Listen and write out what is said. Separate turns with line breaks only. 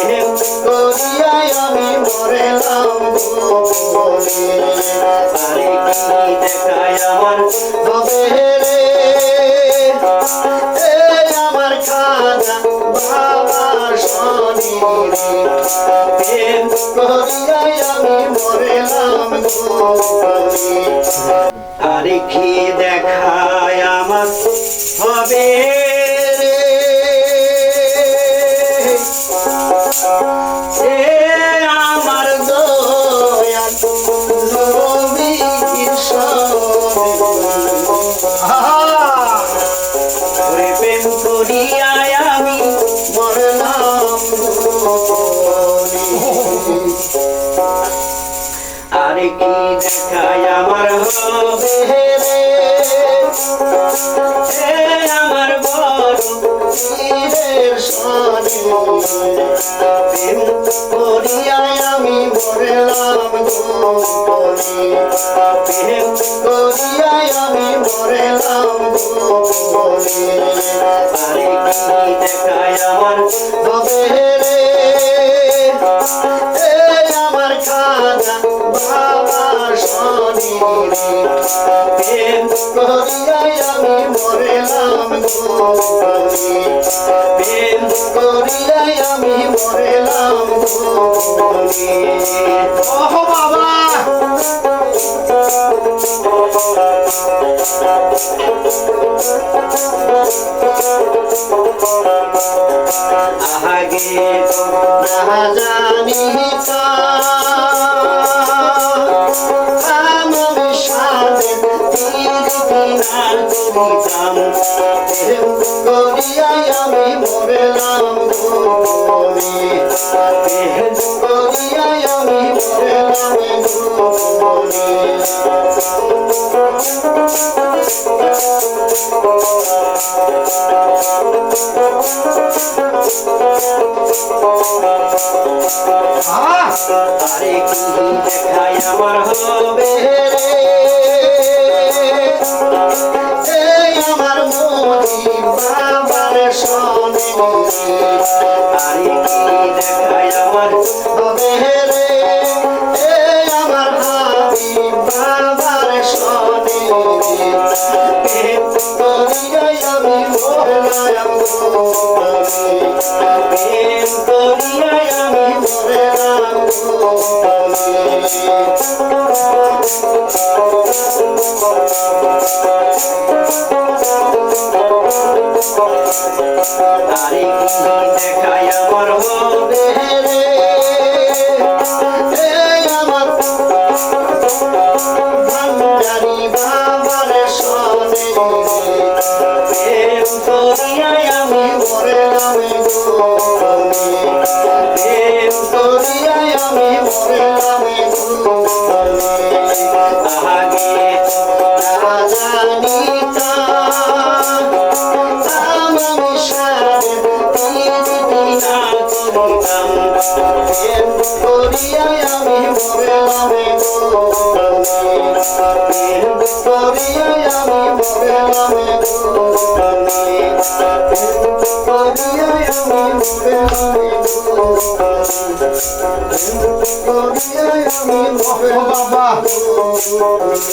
প্রেম করিয়া আমি মরেলাম গোপনে আরে কি দেখায় আমার হবে রে আমার খাজা বাবার শনি প্রেম করিয়াই আমি মরেলাম গোপনে আরে কি দেখায় আমার হবে রে আমার দয়াল নবীর শরণে প্রেম করিয়াই আমি মরলাম গোপনে আরে কি দেখায় আমার হবে রে আমার বড় পীরের শরণে প্রেম করিয়াই আমি মরলাম গোপনে প্রেম করিয়াই আমি মরলাম গোপনে আরে কি দেখায় আমার হবে রে আমার খাজা বাবার শনি প্রেম করিয়াই আমি মরলাম গোপনে প্রেম করিয়াই আমি মরলাম গোপনে ওহ বাবা আগে তো না জানি আমি সাদের তীর কিনার করিতাম প্রেম করিয়াই আমি মরলাম গোপনে প্রেম করিয়াই আমি মরলাম গোপনে আরে কি দেখায় আমার হবে রে আমার মোদি বাবার শনি আরে কি দেখায় আমার হবে রে আমার হাবি বাবার শনি প্রেম করিয়াই আমি মরলাম গোপনে প্রেম করিয়াই আমি মরলাম গোপনে আরে কি দেখায় আমার হবে রে আমার ভান্ডারি বাবার শনি প্রেম করিয়াই আমি মরলাম গোপনে প্রেম করিয়াই আমি মরলাম গোপনে আগে না জানিতাম আমি সাদের তীর কিনার করিতাম প্রেম করিয়াই আমি মরলাম গোপনে প্রেম করিয়াই আমি মরলাম গোপনে প্রেম করিয়াই আমি মরলাম গোপনে প্রেম করিয়াই আমি মরলাম গোপনে